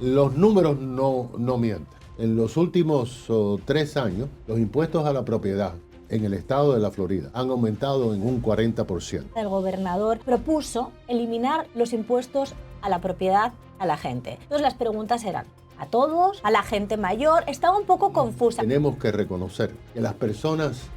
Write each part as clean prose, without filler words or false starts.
Los números no mienten. En los últimos 3 años, los impuestos a la propiedad en el estado de la Florida han aumentado en un 40%. El gobernador propuso eliminar los impuestos a la propiedad a la gente. Entonces las preguntas eran, ¿a todos? ¿A la gente mayor? Estaba un poco confusa. Tenemos que reconocer que las personas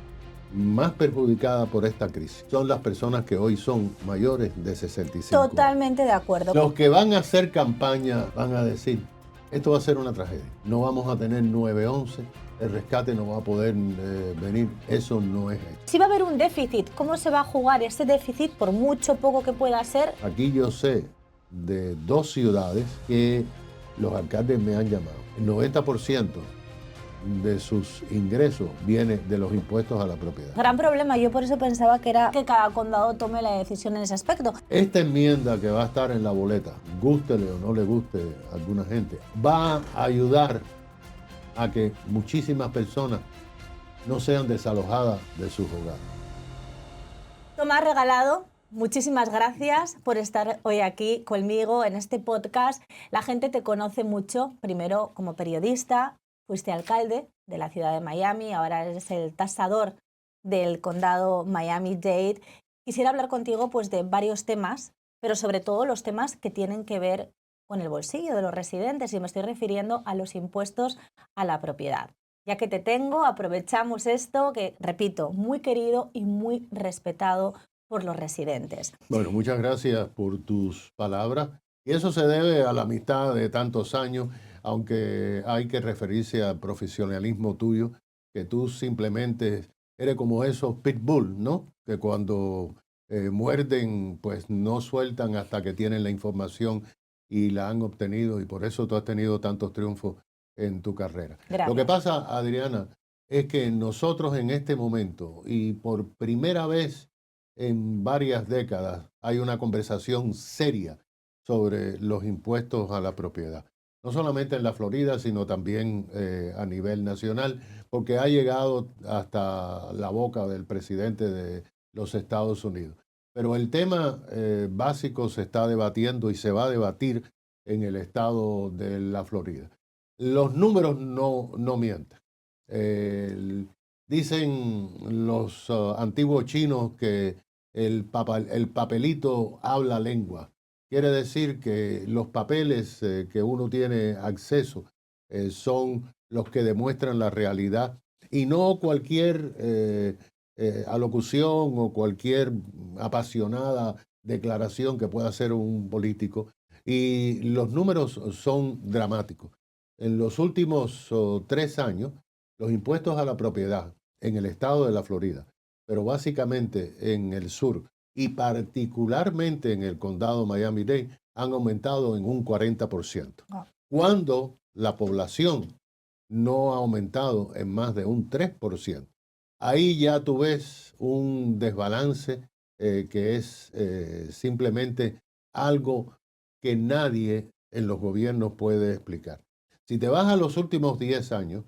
más perjudicadas por esta crisis son las personas que hoy son mayores de 65 años. Totalmente de acuerdo. Los que van a hacer campaña van a decir, esto va a ser una tragedia. No vamos a tener 911, el rescate no va a poder venir. Eso no es hecho. Si va a haber un déficit, ¿cómo se va a jugar ese déficit por mucho poco que pueda ser? Aquí yo sé de 2 ciudades que los alcaldes me han llamado. El 90% de sus ingresos viene de los impuestos a la propiedad. Gran problema, yo por eso pensaba que era que cada condado tome la decisión en ese aspecto. Esta enmienda que va a estar en la boleta, gústele o no le guste a alguna gente, va a ayudar a que muchísimas personas no sean desalojadas de sus hogares. Tomás Regalado, muchísimas gracias por estar hoy aquí conmigo en este podcast. La gente te conoce mucho, primero como periodista, fuiste alcalde de la ciudad de Miami, ahora eres el tasador del condado Miami-Dade. Quisiera hablar contigo pues, de varios temas, pero sobre todo los temas que tienen que ver con el bolsillo de los residentes, y me estoy refiriendo a los impuestos a la propiedad. Ya que te tengo, aprovechamos esto que, repito, muy querido y muy respetado por los residentes. Bueno, muchas gracias por tus palabras. Y eso se debe a la amistad de tantos años, aunque hay que referirse al profesionalismo tuyo, que tú simplemente eres como esos pitbull, ¿no? Que cuando muerden, pues no sueltan hasta que tienen la información y la han obtenido, y por eso tú has tenido tantos triunfos en tu carrera. Gracias. Lo que pasa, Adriana, es que nosotros en este momento, y por primera vez en varias décadas, hay una conversación seria sobre los impuestos a la propiedad. No solamente en la Florida, sino también a nivel nacional, porque ha llegado hasta la boca del presidente de los Estados Unidos. Pero el tema básico se está debatiendo y se va a debatir en el estado de la Florida. Los números no mienten. Dicen los antiguos chinos que el papelito habla lengua. Quiere decir que los papeles que uno tiene acceso son los que demuestran la realidad y no cualquier alocución o cualquier apasionada declaración que pueda hacer un político. Y los números son dramáticos. En los últimos 3 años, los impuestos a la propiedad en el estado de la Florida, pero básicamente en el sur y particularmente en el condado Miami-Dade, han aumentado en un 40%. Cuando la población no ha aumentado en más de un 3%. Ahí ya tú ves un desbalance que es simplemente algo que nadie en los gobiernos puede explicar. Si te vas a los últimos 10 años,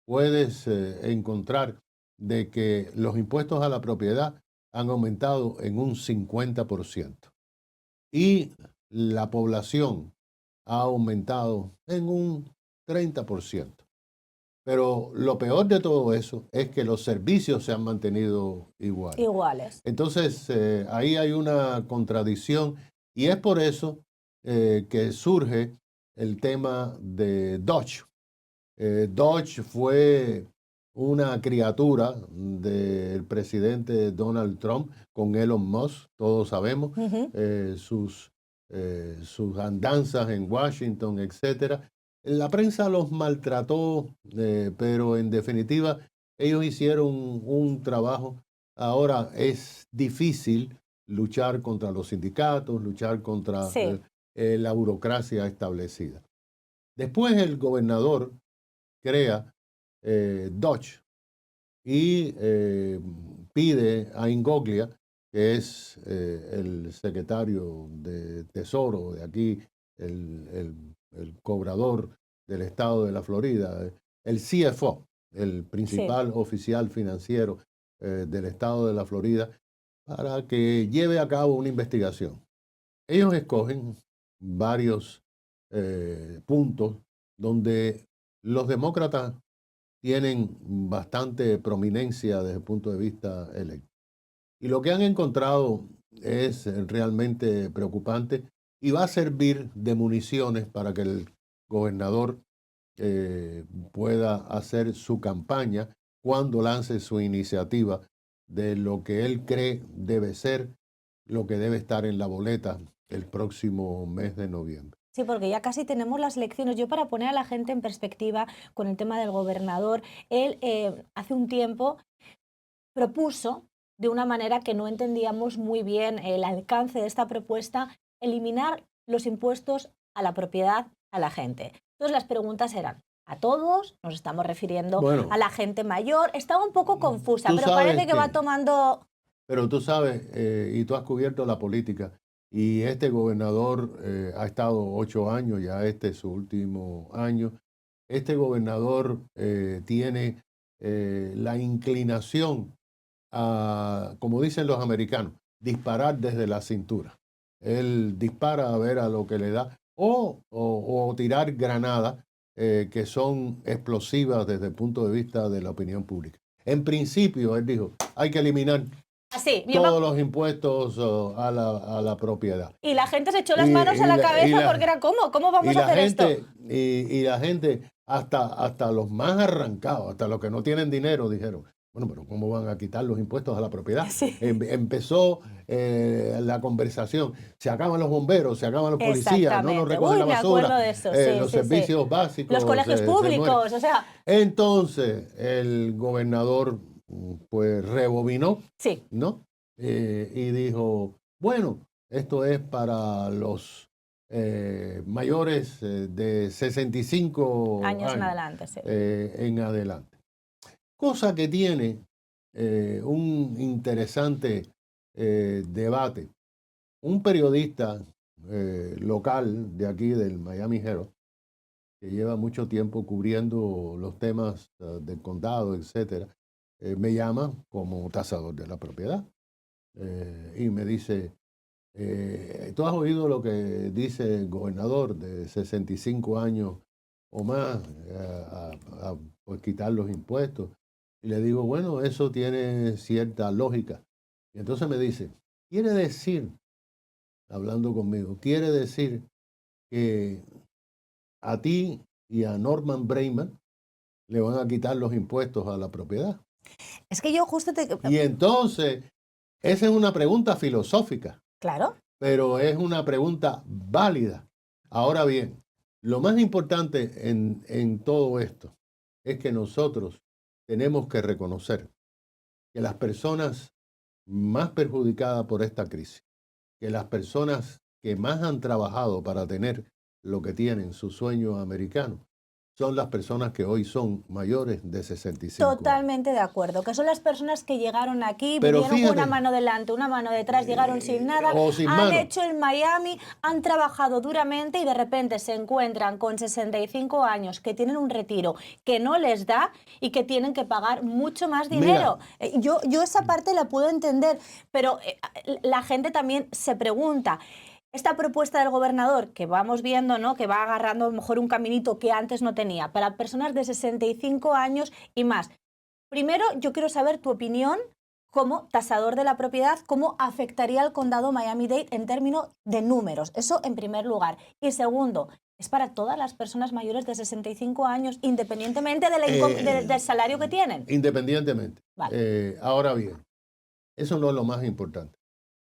puedes encontrar de que los impuestos a la propiedad han aumentado en un 50% y la población ha aumentado en un 30%. Pero lo peor de todo eso es que los servicios se han mantenido iguales. Entonces, ahí hay una contradicción y es por eso que surge el tema de Dodge. Dodge fue una criatura del presidente Donald Trump con Elon Musk, todos sabemos, sus andanzas en Washington, etcétera. La prensa los maltrató, pero en definitiva ellos hicieron un trabajo. Ahora es difícil luchar contra los sindicatos, luchar contra la burocracia establecida. Después el gobernador crea Dodge y pide a Ingoglia, que es el secretario de Tesoro de aquí, el cobrador del estado de la Florida, el CFO, el principal oficial financiero del estado de la Florida, para que lleve a cabo una investigación. Ellos escogen varios puntos donde los demócratas tienen bastante prominencia desde el punto de vista electoral. Y lo que han encontrado es realmente preocupante y va a servir de municiones para que el gobernador pueda hacer su campaña cuando lance su iniciativa de lo que él cree debe ser, lo que debe estar en la boleta el próximo mes de noviembre. Sí, porque ya casi tenemos las elecciones. Yo, para poner a la gente en perspectiva con el tema del gobernador, él hace un tiempo propuso, de una manera que no entendíamos muy bien el alcance de esta propuesta, eliminar los impuestos a la propiedad a la gente. Entonces las preguntas eran: ¿a todos? ¿Nos estamos refiriendo a la gente mayor? Estaba un poco confusa, pero parece que va tomando... Pero tú sabes, y tú has cubierto la política, y este gobernador ha estado 8 años, ya este es su último año. Este gobernador tiene la inclinación a, como dicen los americanos, disparar desde la cintura. Él dispara a ver a lo que le da, o tirar granadas que son explosivas desde el punto de vista de la opinión pública. En principio, él dijo, hay que eliminar todos los impuestos a la propiedad. Y la gente se echó las manos a la cabeza porque era ¿cómo vamos a hacer esto? Y la gente, hasta los más arrancados, hasta los que no tienen dinero, dijeron, bueno, pero ¿cómo van a quitar los impuestos a la propiedad? Sí. Empezó la conversación, se acaban los bomberos, se acaban los policías, no nos recogen la basura, me acuerdo de eso. los servicios básicos. Los colegios públicos, o sea... Entonces, el gobernador pues rebobinó, ¿no? Y dijo, bueno, esto es para los mayores de 65 años en adelante. En adelante. Cosa que tiene un interesante debate. Un periodista local de aquí, del Miami Herald, que lleva mucho tiempo cubriendo los temas del condado, etcétera, me llama como tasador de la propiedad y me dice, ¿tú has oído lo que dice el gobernador de 65 años o más pues quitar los impuestos? Y le digo, bueno, eso tiene cierta lógica. Y entonces me dice, quiere decir, hablando conmigo, quiere decir que a ti y a Norman Breyman le van a quitar los impuestos a la propiedad. Es que yo justo te... Y entonces, esa es una pregunta filosófica. Claro. Pero es una pregunta válida. Ahora bien, lo más importante en todo esto es que nosotros tenemos que reconocer que las personas más perjudicadas por esta crisis, que las personas que más han trabajado para tener lo que tienen, su sueño americano, son las personas que hoy son mayores de 65 Totalmente años. De acuerdo, que son las personas que llegaron aquí, vinieron con una mano delante, una mano detrás, llegaron sin nada, han hecho el Miami, han trabajado duramente y de repente se encuentran con 65 años que tienen un retiro que no les da y que tienen que pagar mucho más dinero. Yo esa parte la puedo entender, pero la gente también se pregunta... Esta propuesta del gobernador, que vamos viendo, ¿no?, que va agarrando a lo mejor un caminito que antes no tenía, para personas de 65 años y más. Primero, yo quiero saber tu opinión como tasador de la propiedad, cómo afectaría al condado Miami-Dade en términos de números. Eso en primer lugar. Y segundo, ¿es para todas las personas mayores de 65 años, independientemente del salario que tienen? Independientemente. Vale. Ahora bien, eso no es lo más importante.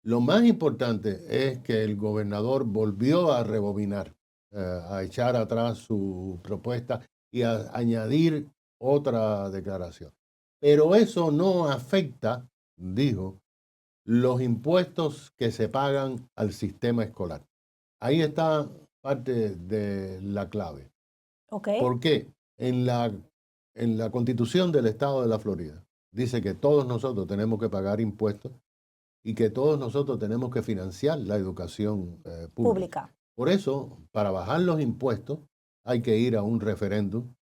Lo más importante es que el gobernador volvió a rebobinar, a echar atrás su propuesta y a añadir otra declaración. Pero eso no afecta, dijo, los impuestos que se pagan al sistema escolar. Ahí está parte de la clave. Okay. ¿Por qué? En la Constitución del Estado de la Florida dice que todos nosotros tenemos que pagar impuestos y que todos nosotros tenemos que financiar la educación pública. Por eso, para bajar los impuestos, hay que ir a un referéndum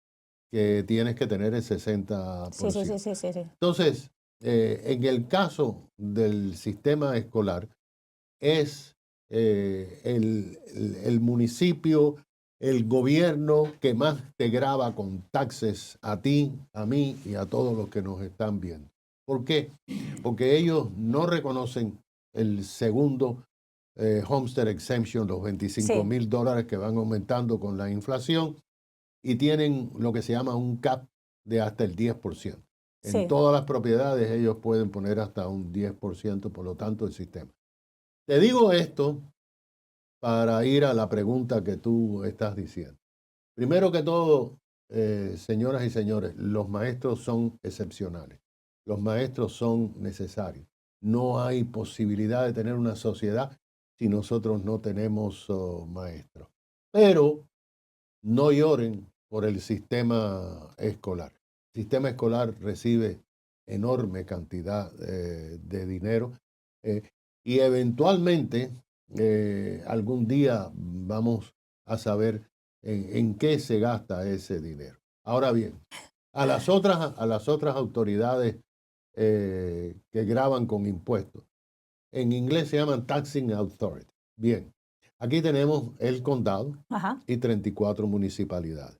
que tienes que tener el 60%. Sí. Entonces, en el caso del sistema escolar, es el municipio el gobierno que más te grava con taxes a ti, a mí y a todos los que nos están viendo. ¿Por qué? Porque ellos no reconocen el segundo Homestead Exemption, los $25,000 que van aumentando con la inflación, y tienen lo que se llama un cap de hasta el 10%. En todas las propiedades ellos pueden poner hasta un 10%, por lo tanto, el sistema. Te digo esto para ir a la pregunta que tú estás diciendo. Primero que todo, señoras y señores, los maestros son excepcionales. Los maestros son necesarios. No hay posibilidad de tener una sociedad si nosotros no tenemos maestros. Pero no lloren por el sistema escolar. El sistema escolar recibe enorme cantidad de dinero y eventualmente algún día vamos a saber en qué se gasta ese dinero. Ahora bien, a las otras autoridades que graban con impuestos, en inglés se llaman Taxing Authority. Bien, aquí tenemos el condado y 34 municipalidades.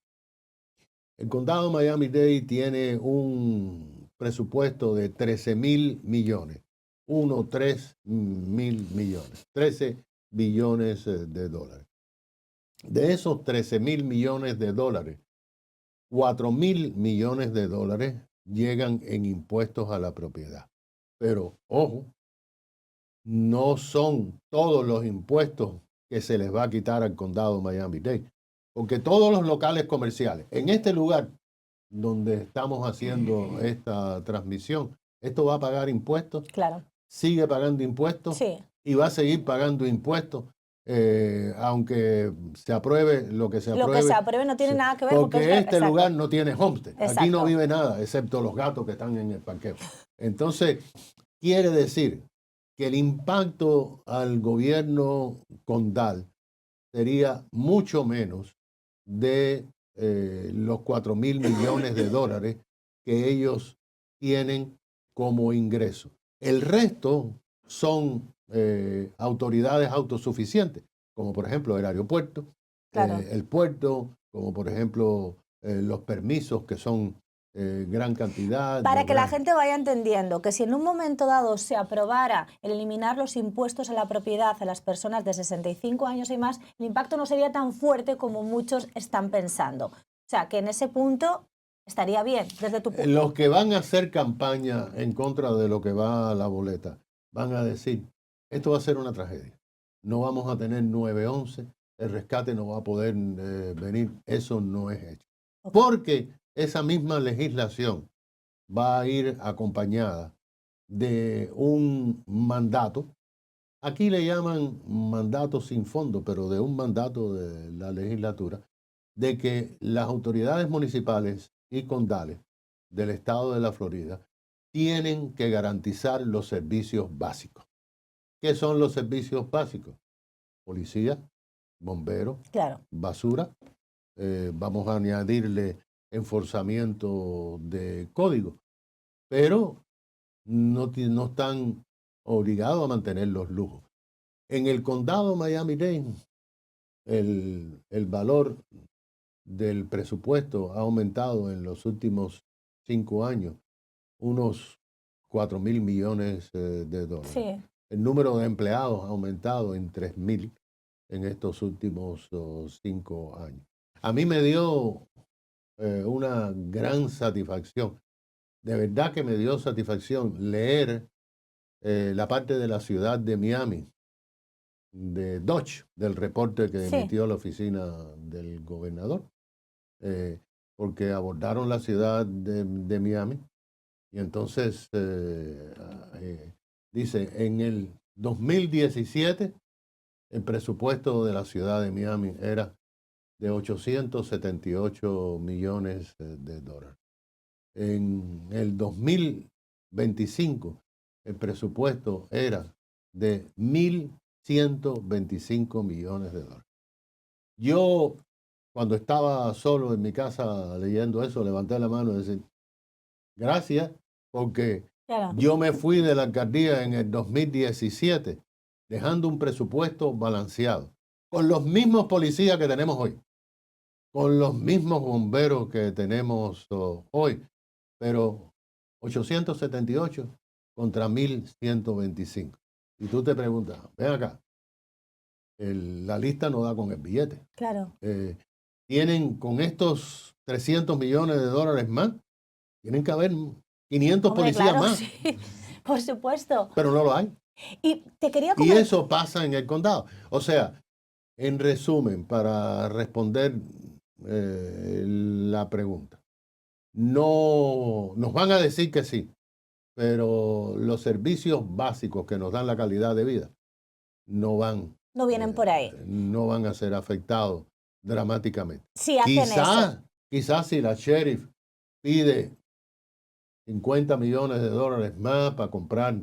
El condado de Miami-Dade tiene un presupuesto de 13,000 millones. 13,000 millones. 13 billones de dólares. De esos 13,000 millones de dólares, 4,000 millones de dólares llegan en impuestos a la propiedad. Pero, ojo, no son todos los impuestos que se les va a quitar al condado de Miami-Dade, porque todos los locales comerciales, en este lugar donde estamos haciendo esta transmisión, esto va a pagar impuestos, claro, sigue pagando impuestos y va a seguir pagando impuestos, aunque se apruebe lo que se apruebe. Lo que se apruebe no tiene nada que ver porque este lugar no tiene homestead. Aquí no vive nada, excepto los gatos que están en el parqueo. Entonces, quiere decir que el impacto al gobierno condal sería mucho menos de los 4,000 millones de dólares que ellos tienen como ingreso. El resto son autoridades autosuficientes, como por ejemplo el aeropuerto, el puerto, como por ejemplo los permisos que son gran cantidad. Para que la gente vaya entendiendo que si en un momento dado se aprobara el eliminar los impuestos a la propiedad a las personas de 65 años y más, el impacto no sería tan fuerte como muchos están pensando. O sea, que en ese punto estaría bien, desde tu punto. Los que van a hacer campaña en contra de lo que va a la boleta van a decir, esto va a ser una tragedia. No vamos a tener 911, el rescate no va a poder venir. Eso no es hecho. Porque esa misma legislación va a ir acompañada de un mandato. Aquí le llaman mandato sin fondo, pero de un mandato de la legislatura, de que las autoridades municipales y condales del estado de la Florida tienen que garantizar los servicios básicos. ¿Qué son los servicios básicos? Policía, bomberos, basura. Vamos a añadirle enforzamiento de código, pero no están obligados a mantener los lujos. En el condado Miami-Dade, el valor del presupuesto ha aumentado en los últimos 5 años, unos 4,000 millones de dólares. Sí. El número de empleados ha aumentado en 3,000 en estos últimos 5 años. A mí me dio una gran satisfacción. De verdad que me dio satisfacción leer la parte de la ciudad de Miami, de Dodge, del reporte que emitió la oficina del gobernador, porque abordaron la ciudad de Miami y entonces dice, en el 2017 el presupuesto de la ciudad de Miami era de 878 millones de dólares. En el 2025 el presupuesto era de 1,125 millones de dólares. Yo, cuando estaba solo en mi casa leyendo eso, levanté la mano y decía, gracias, porque yo me fui de la alcaldía en el 2017 dejando un presupuesto balanceado, con los mismos policías que tenemos hoy. con los mismos bomberos que tenemos hoy, pero 878 contra 1125. Y tú te preguntas, ven acá, la lista no da con el billete. Claro. Tienen con estos 300 millones de dólares más, tienen que haber 500 Hombre, policías claro, más, sí, por supuesto. pero no lo hay. Y te quería Y comentar. eso pasa en el condado. O sea, en resumen, para responder la pregunta, no nos van a decir que sí, pero los servicios básicos que nos dan la calidad de vida no van, No vienen por ahí. no van a ser afectados dramáticamente. Sí, hacen eso. Quizás si la sheriff pide 50 millones de dólares más para comprar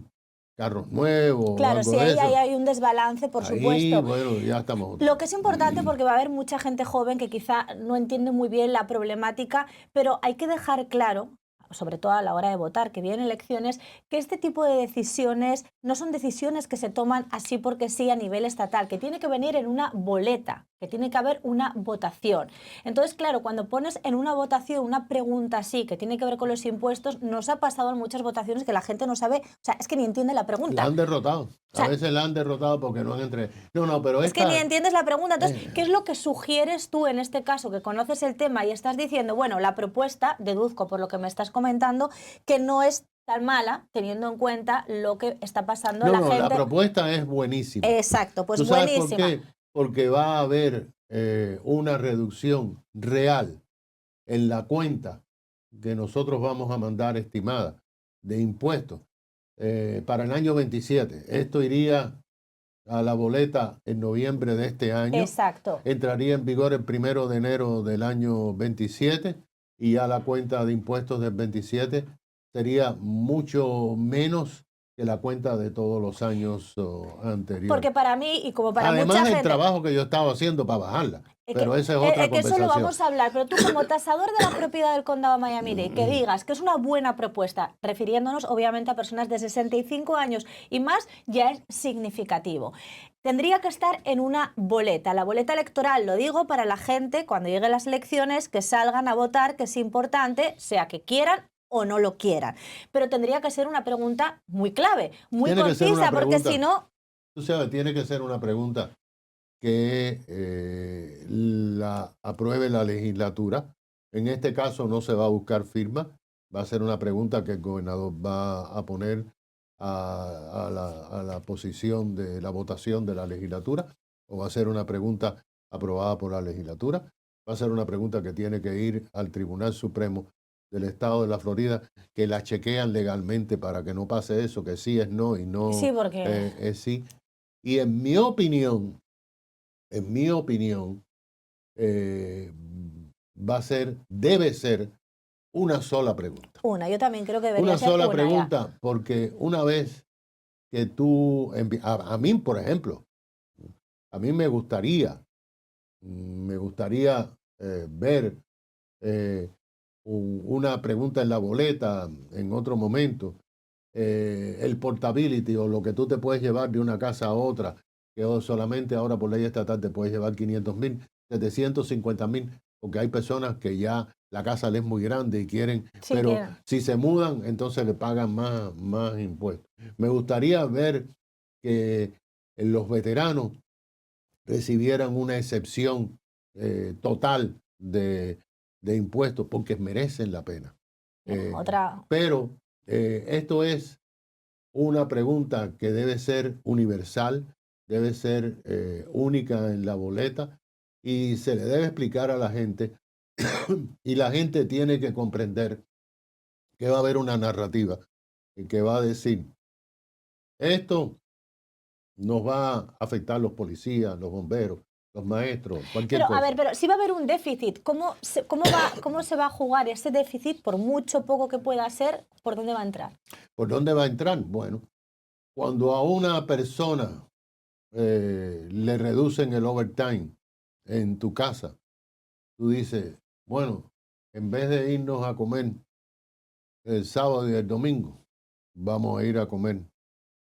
carros nuevos o Claro, algo sí, de ahí eso, hay un desbalance, por ahí, supuesto. bueno, ya estamos otra Lo vez. que es importante, porque va a haber mucha gente joven que quizá no entiende muy bien la problemática, pero hay que dejar claro, sobre todo a la hora de votar, que vienen elecciones, que este tipo de decisiones no son decisiones que se toman así porque sí a nivel estatal, que tiene que venir en una boleta, que tiene que haber una votación. Entonces, claro, cuando pones en una votación una pregunta así, que tiene que ver con los impuestos, nos ha pasado en muchas votaciones que la gente no sabe, o sea, es que ni entiende la pregunta. La han derrotado. O sea, A veces la han derrotado porque no han entregado. No, pero es que ni entiendes la pregunta. Entonces, ¿qué es lo que sugieres tú en este caso, que conoces el tema y estás diciendo, bueno, la propuesta, deduzco por lo que me estás comentando, que no es tan mala, teniendo en cuenta lo que está pasando la gente? La propuesta es buenísima. Exacto, pues ¿Tú sabes buenísima. por qué? Porque va a haber una reducción real en la cuenta que nosotros vamos a mandar estimada de impuestos para el año 27. Esto iría a la boleta en noviembre de este año. Exacto. Entraría en vigor el 1 de enero del año 27 y ya la cuenta de impuestos del 27 sería mucho menos que la cuenta de todos los años anteriores. Porque para mí y como para Además mucha del gente, trabajo que yo estaba haciendo para bajarla. Pero esa es otra que eso lo conversación. vamos a hablar, pero tú como tasador de la propiedad del condado Miami-Dade, que digas que es una buena propuesta, refiriéndonos obviamente a personas de 65 años y más, ya es significativo. Tendría que estar en una boleta. La boleta electoral, lo digo para la gente, cuando lleguen las elecciones, que salgan a votar, que es importante, sea que quieran o no lo quieran. Pero tendría que ser una pregunta muy clave, muy concisa, porque si no... Tú sabes, tiene que ser una pregunta que la apruebe la legislatura. En este caso no se va a buscar firma, va a ser una pregunta que el gobernador va a poner a la posición de la votación de la legislatura, o va a ser una pregunta aprobada por la legislatura, va a ser una pregunta que tiene que ir al Tribunal Supremo del Estado de la Florida, que la chequean legalmente para que no pase eso, que sí es no y no sí, porque... es sí. Y en mi opinión, debe ser una sola pregunta. Yo también creo que debería Una ser sola una pregunta, ya. porque una vez que tú, a mí, por ejemplo, a mí me gustaría ver una pregunta en la boleta en otro momento, el portability o lo que tú te puedes llevar de una casa a otra, que solamente ahora por ley estatal te puedes llevar 500,000, 750,000, porque hay personas que ya la casa les es muy grande y quieren, Sí, pero quieren. si se mudan, entonces le pagan más impuestos. Me gustaría ver que los veteranos recibieran una excepción total de impuestos porque merecen la pena. Pero esto es una pregunta que debe ser universal, debe ser única en la boleta y se le debe explicar a la gente y la gente tiene que comprender que va a haber una narrativa que va a decir, esto nos va a afectar los policías, los bomberos, los maestros, cualquier cosa. A ver, pero si va a haber un déficit, ¿cómo se va a jugar ese déficit, por mucho poco que pueda ser, por dónde va a entrar? ¿Por dónde va a entrar? Bueno, cuando a una persona le reducen el overtime en tu casa, tú dices, bueno, en vez de irnos a comer el sábado y el domingo, vamos a ir a comer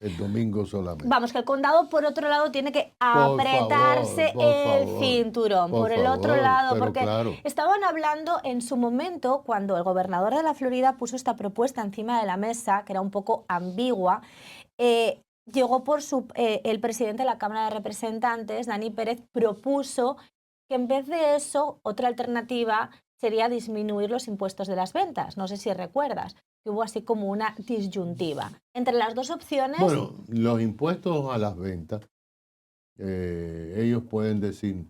el domingo solamente. Vamos, que el condado, por otro lado, tiene que Por apretarse favor, por el favor, cinturón. por Por el otro favor, lado, pero porque claro. estaban hablando en su momento, cuando el gobernador de la Florida puso esta propuesta encima de la mesa, que era un poco ambigua, llegó el presidente de la Cámara de Representantes, Dani Pérez, propuso que en vez de eso, otra alternativa sería disminuir los impuestos de las ventas. No sé si recuerdas, que hubo así como una disyuntiva. Entre las dos opciones... Bueno, los impuestos a las ventas, ellos pueden decir,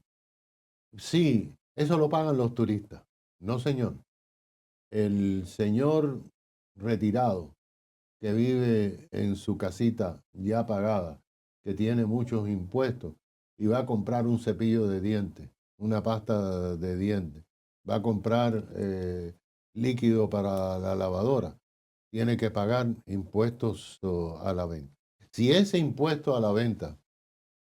sí, eso lo pagan los turistas. No, señor. El señor retirado que vive en su casita ya pagada, que tiene muchos impuestos y va a comprar un cepillo de dientes, una pasta de dientes, va a comprar líquido para la lavadora, tiene que pagar impuestos a la venta. Si ese impuesto a la venta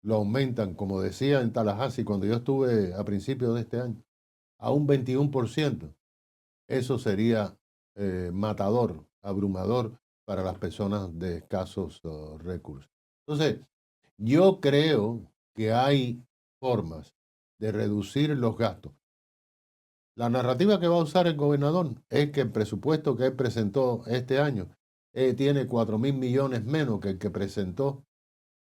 lo aumentan, como decía en Tallahassee cuando yo estuve a principios de este año, a un 21%, eso sería matador, abrumador para las personas de escasos recursos. Entonces, yo creo que hay formas de reducir los gastos. La narrativa que va a usar el gobernador es que el presupuesto que él presentó este año tiene 4.000 millones menos que el que presentó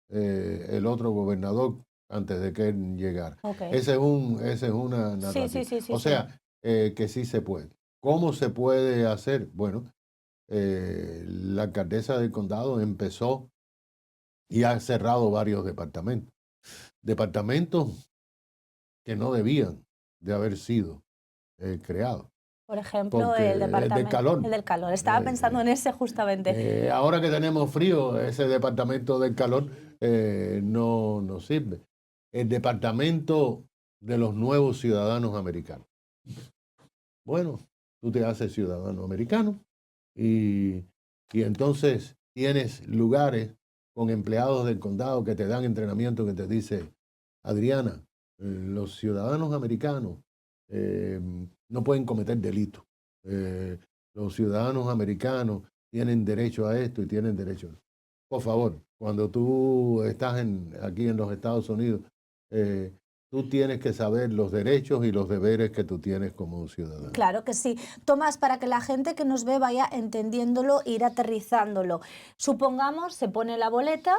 el otro gobernador antes de que él llegara. Okay. Esa es una narrativa. Sí, o sea, que sí se puede. ¿Cómo se puede hacer? Bueno, la alcaldesa del condado empezó y ha cerrado varios departamentos. Departamentos que no debían de haber sido creados. Por ejemplo, Porque el departamento del calor. el del calor. Estaba pensando en ese justamente. Ahora que tenemos frío, ese departamento del calor no nos sirve. El departamento de los nuevos ciudadanos americanos. Bueno, tú te haces ciudadano americano y entonces tienes lugares con empleados del condado que te dan entrenamiento, que te dice, Adriana, los ciudadanos americanos no pueden cometer delitos. Los ciudadanos americanos tienen derecho a esto y tienen derecho a esto. Por favor, cuando tú estás aquí en los Estados Unidos, tú tienes que saber los derechos y los deberes que tú tienes como ciudadano. Claro que sí. Tomás, para que la gente que nos ve vaya entendiéndolo, ir aterrizándolo. Supongamos, se pone la boleta,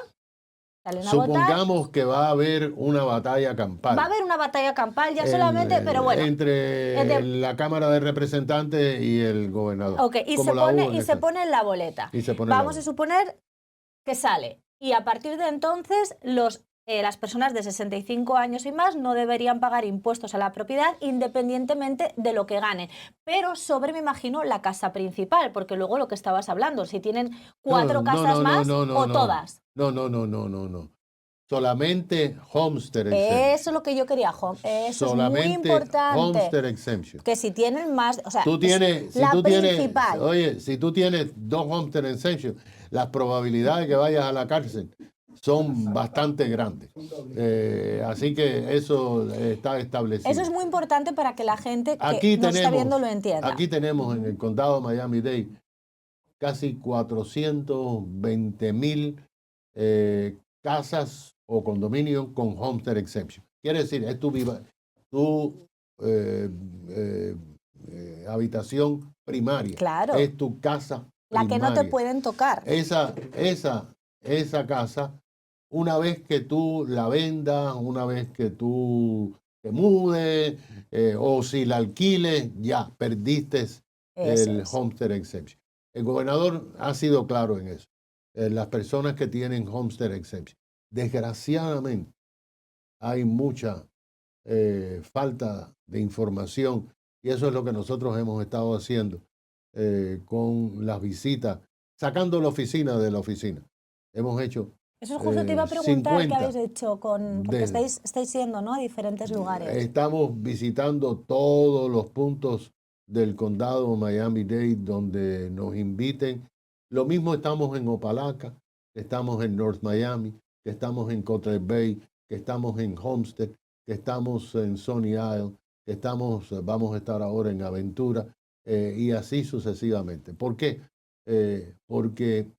salen a votar. Supongamos que va a haber una batalla campal. Va a haber una batalla campal ya solamente, pero bueno. Entre la Cámara de Representantes y el gobernador. Ok, y se pone en la boleta. Vamos a suponer que sale. Y a partir de entonces, las personas de 65 años y más no deberían pagar impuestos a la propiedad independientemente de lo que ganen. Pero sobre, me imagino, la casa principal, porque luego lo que estabas hablando, si tienen cuatro casas más o todas. No. Solamente homestead exemption. Eso es lo que yo quería, eso solamente es muy importante. Homestead exemption. Que si tienen más, o sea, tú tienes, la principal. Oye, si tú tienes 2 homestead exemption, las probabilidades de que vayas a la cárcel son bastante grandes. Así que eso está establecido. Eso es muy importante para que la gente que nos está viendo lo entienda. Aquí tenemos en el condado de Miami-Dade casi 420,000 casas o condominios con homestead exemption. Quiere decir, es tu habitación primaria. Claro. Es tu casa la primaria. Que no te pueden tocar. Esa casa, una vez que tú la vendas, una vez que tú te mudes o si la alquiles, ya perdiste el homestead exemption. El gobernador ha sido claro en eso. Las personas que tienen homestead exemption. Desgraciadamente, hay mucha falta de información y eso es lo que nosotros hemos estado haciendo con las visitas, sacando la oficina de la oficina. Hemos hecho eso es justo te iba a preguntar qué habéis hecho porque estáis yendo, ¿no?, a diferentes lugares. Estamos visitando todos los puntos del condado Miami-Dade donde nos inviten. Lo mismo estamos en Opalaca, estamos en North Miami, que estamos en Cutler Bay, que estamos en Homestead, que estamos en Sunny Isle, que vamos a estar ahora en Aventura y así sucesivamente. ¿Por qué? Porque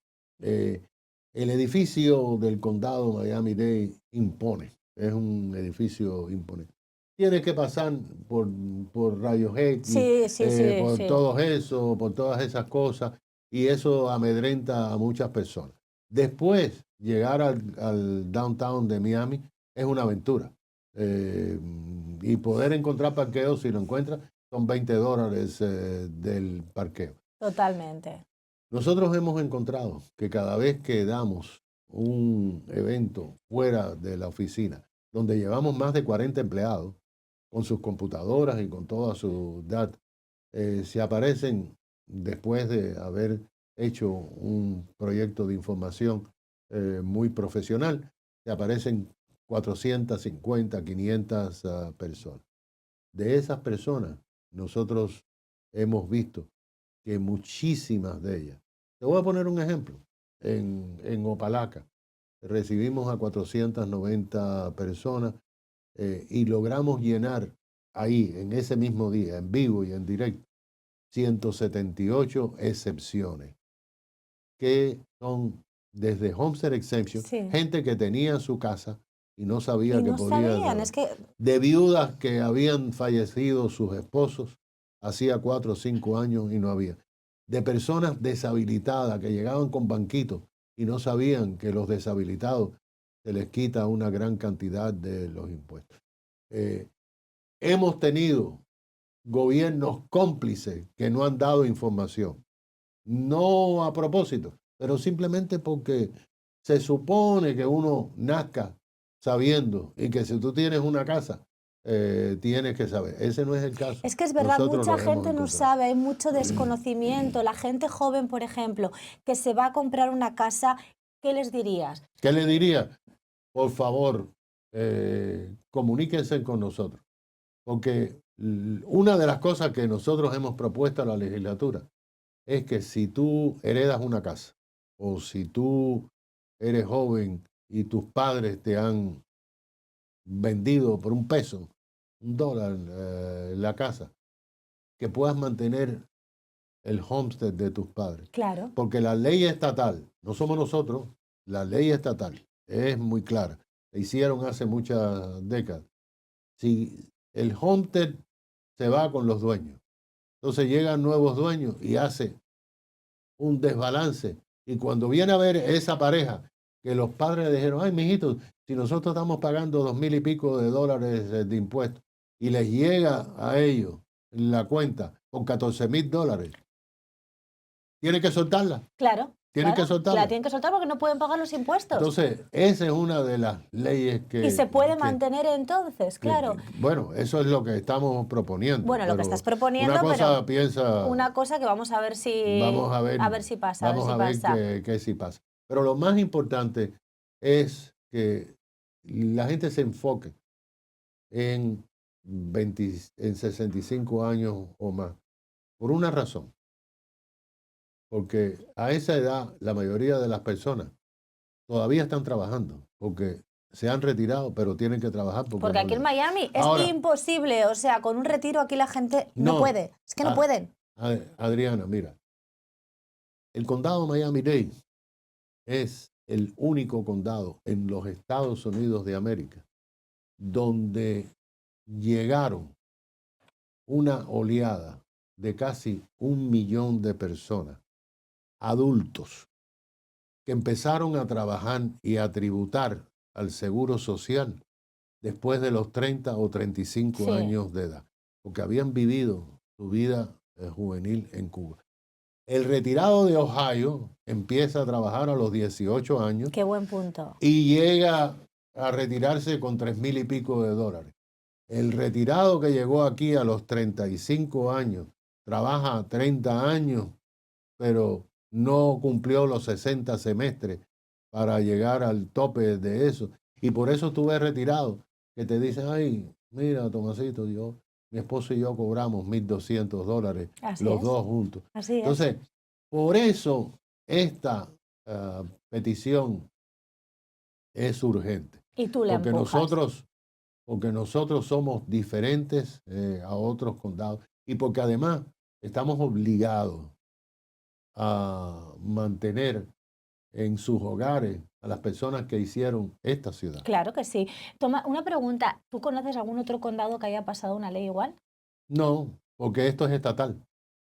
El edificio del condado Miami-Dade impone, es un edificio imponente. Tienes que pasar por rayos X, Sí, sí, sí, por sí. todo eso, por todas esas cosas, y eso amedrenta a muchas personas. Después, llegar al downtown de Miami es una aventura. Eh, y poder encontrar parqueo, si lo encuentras, son $20 del parqueo. Totalmente. Nosotros hemos encontrado que cada vez que damos un evento fuera de la oficina, donde llevamos más de 40 empleados, con sus computadoras y con toda su data, se aparecen después de haber hecho un proyecto de información muy profesional, se aparecen 450, 500 personas. De esas personas, nosotros hemos visto que muchísimas de ellas, te voy a poner un ejemplo, en Opalaca recibimos a 490 personas y logramos llenar ahí, en ese mismo día, en vivo y en directo, 178 excepciones, que son desde Homestead Exemption, Sí. gente que tenía su casa y no sabía Y que no podía, sabían, es que de viudas que habían fallecido sus esposos hacía 4 o 5 años y no había, de personas deshabilitadas que llegaban con banquitos y no sabían que los deshabilitados se les quita una gran cantidad de los impuestos. Eh, Hemos tenido gobiernos cómplices que no han dado información, no a propósito, pero simplemente porque se supone que uno nazca sabiendo y que si tú tienes una casa, tienes que saber. Ese no es el caso. es que es verdad, Nosotros mucha los hemos gente no encontrado. sabe, hay mucho desconocimiento. La gente joven, por ejemplo, que se va a comprar una casa, ¿qué les dirías? ¿Qué le diría? Por favor, comuníquense con nosotros, porque una de las cosas que nosotros hemos propuesto a la legislatura es que si tú heredas una casa o si tú eres joven y tus padres te han vendido por $1, $1 la casa, que puedas mantener el homestead de tus padres. Claro. Porque la ley estatal, no somos nosotros, la ley estatal es muy clara. La hicieron hace muchas décadas. Si el homestead se va con los dueños, entonces llegan nuevos dueños y hace un desbalance. Y cuando viene a ver esa pareja, que los padres le dijeron, ay, mijito, si nosotros estamos pagando $2,000 y pico de dólares de impuestos, y les llega a ellos la cuenta con $14,000, tiene que soltarla, Claro, tienen que claro. La soltarla. tienen que soltar porque no pueden pagar los impuestos. Entonces, esa es una de las leyes Y se puede que, mantener entonces, claro. bueno, eso es lo que estamos proponiendo, Bueno, lo que estás pero una proponiendo, pero cosa piensa, una cosa que vamos a ver si pasa, a ver vamos si a ver pasa. qué sí pasa. Pero lo más importante es que la gente se enfoque en 20 en 65 años o más, por una razón, porque a esa edad la mayoría de las personas todavía están trabajando, porque se han retirado, pero tienen que trabajar porque Porque no aquí en les... Miami es Ahora, imposible, o sea, con un retiro aquí la gente no no, puede, es que no a- pueden. Adriana, mira, el condado Miami-Dade es el único condado en los Estados Unidos de América donde llegaron una oleada de casi 1 millón de personas, adultos, que empezaron a trabajar y a tributar al seguro social después de los 30 o 35 Sí, años de edad, porque habían vivido su vida juvenil en Cuba. El retirado de Ohio empieza a trabajar a los 18 años qué buen punto. y llega a retirarse con 3,000 y pico de dólares. El retirado que llegó aquí a los 35 años, trabaja 30 años, pero no cumplió los 60 semestres para llegar al tope de eso. Y por eso tú ves retirados que te dicen, ay, mira, Tomasito, mi esposo y yo cobramos $1,200, Así los es, dos juntos. así es. Entonces, por eso esta petición es urgente, Y tú la porque empujas. nosotros, porque nosotros somos diferentes a otros condados y porque además estamos obligados a mantener en sus hogares a las personas que hicieron esta ciudad. Claro que sí. Toma, una pregunta, ¿tú conoces algún otro condado que haya pasado una ley igual? No, porque esto es estatal.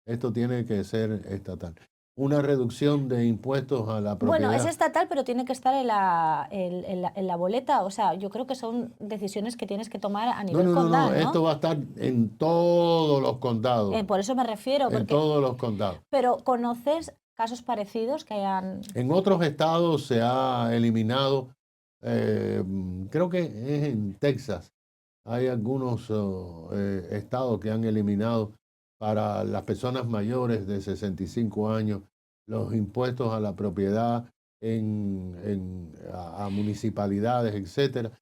Esto tiene que ser estatal. Una reducción de impuestos a la Bueno, es propiedad. estatal, pero tiene que estar en la boleta. O sea, yo creo que son decisiones que tienes que tomar a No, nivel no, no, no. condal, Esto ¿no? va a estar en todos los condados. Por eso me refiero, En porque... todos los condados. Pero ¿conoces casos parecidos que hayan...? En otros estados se ha eliminado, creo que es en Texas. Hay algunos estados que han eliminado para las personas mayores de 65 años los impuestos a la propiedad a municipalidades, etcétera,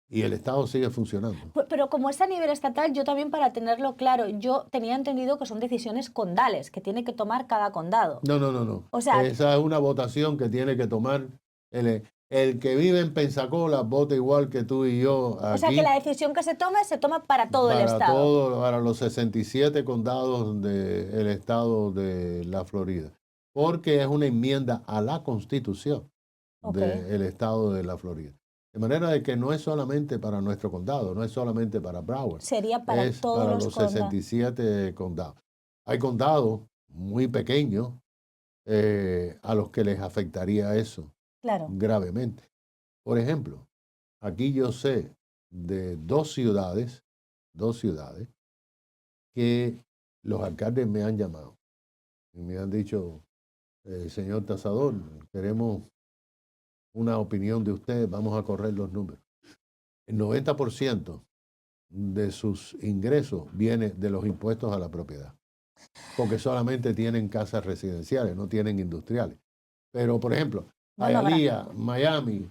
y el estado sigue funcionando. Pero como es a nivel estatal, yo también para tenerlo claro, yo tenía entendido que son decisiones condales, que tiene que tomar cada condado. No, no, no, no. O sea, Esa es una votación que tiene que tomar el que vive en Pensacola, vota igual que tú y yo o sea que aquí, la decisión que se toma para todo el para estado. para los 67 condados del estado de la Florida, porque es una enmienda a la Constitución Ok. del estado de la Florida. De manera de que no es solamente para nuestro condado, no es solamente para Broward, Sería para es todos para los los condados. 67 condados. Hay condados muy pequeños a los que les afectaría eso Claro. gravemente. Por ejemplo, aquí yo sé de dos ciudades que los alcaldes me han llamado y me han dicho, señor tasador, queremos una opinión de usted, vamos a correr los números. El 90% de sus ingresos viene de los impuestos a la propiedad, porque solamente tienen casas residenciales, no tienen industriales. Pero, por ejemplo, Bueno, Hialeah, Miami,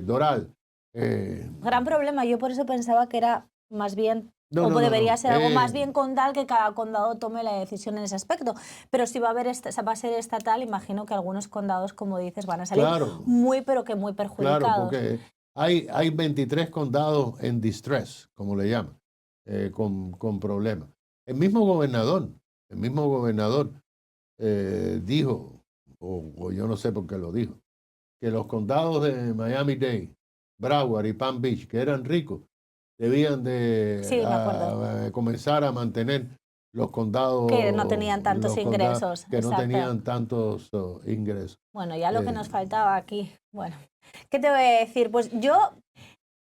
Doral. gran problema. Yo por eso pensaba que era más bien, No, o no, no, debería no. ser algo más bien condal, que cada condado tome la decisión en ese aspecto. Pero si va a haber va a ser estatal, imagino que algunos condados, como dices, van a salir Claro, muy, pero que muy claro, perjudicados. porque hay 23 condados en distress, como le llaman, con problemas. El mismo gobernador dijo, o yo no sé por qué lo dijo, que los condados de Miami-Dade, Broward y Palm Beach, que eran ricos, debían Sí, de me acuerdo. comenzar a mantener Que no tenían tantos los condados ingresos, que no exacto. tenían tantos ingresos. Bueno, ya lo que Eh, nos faltaba aquí. Bueno, ¿qué te voy a decir? Pues yo,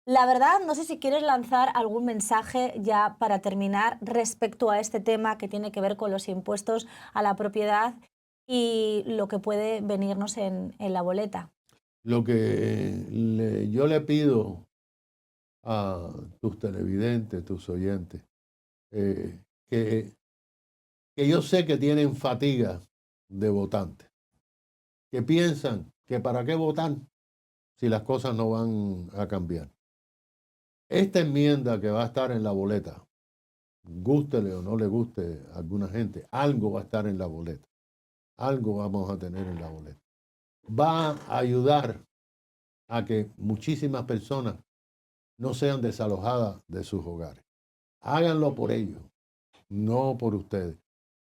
la verdad, no sé si quieres lanzar algún mensaje ya para terminar respecto a este tema que tiene que ver con los impuestos a la propiedad y lo que puede venirnos en la boleta. lo que yo le pido a tus televidentes, tus oyentes, eh, que, que yo sé que tienen fatiga de votantes, que piensan que para qué votar si las cosas no van a cambiar. Esta enmienda que va a estar en la boleta, gústele o no le guste a alguna gente, algo va a estar en la boleta, algo vamos a tener en la boleta. Va a ayudar a que muchísimas personas no sean desalojadas de sus hogares. Háganlo por ellos, no por ustedes.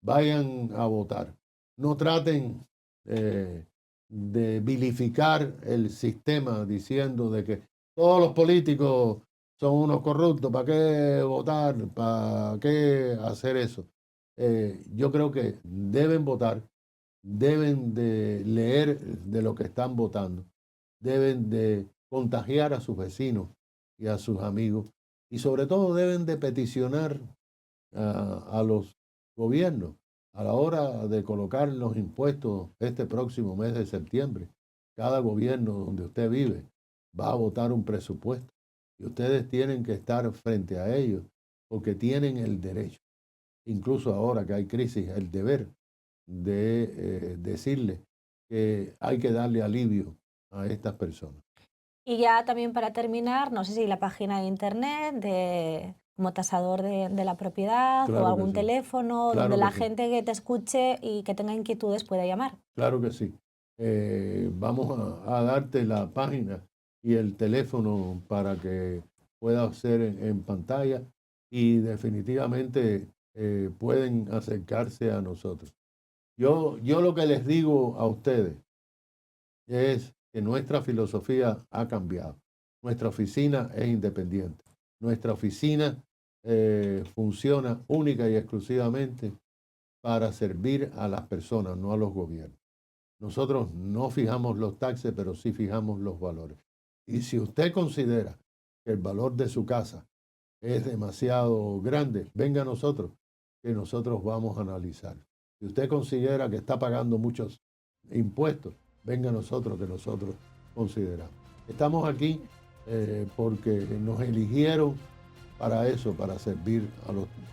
Vayan a votar. No traten de vilificar el sistema diciendo de que todos los políticos son unos corruptos. ¿Para qué votar? ¿Para qué hacer eso? Yo creo que deben votar, deben de leer de lo que están votando, deben de contagiar a sus vecinos y a sus amigos y sobre todo deben de peticionar a los gobiernos a la hora de colocar los impuestos este próximo mes de septiembre. Cada gobierno donde usted vive va a votar un presupuesto y ustedes tienen que estar frente a ellos porque tienen el derecho, incluso ahora que hay crisis, el deber de decirle que hay que darle alivio a estas personas. Y ya también para terminar, no sé si la página de internet como tasador de la propiedad o Claro que algún sí, teléfono donde claro que la sí. gente que te escuche y que tenga inquietudes pueda llamar. Claro que sí. Vamos a darte la página y el teléfono para que puedas hacer en pantalla y definitivamente pueden acercarse a nosotros. Yo lo que les digo a ustedes, es que nuestra filosofía ha cambiado. Nuestra oficina es independiente. Nuestra oficina funciona única y exclusivamente para servir a las personas, no a los gobiernos. Nosotros no fijamos los taxes, pero sí fijamos los valores. Y si usted considera que el valor de su casa es demasiado grande, venga a nosotros, que nosotros vamos a analizar. Si usted considera que está pagando muchos impuestos, venga a nosotros, que nosotros consideramos. Estamos aquí porque nos eligieron para eso, para servir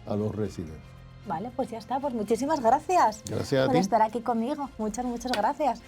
a los residentes. Vale, pues ya está. Pues muchísimas gracias Gracias a por ti. estar aquí conmigo. Muchas gracias.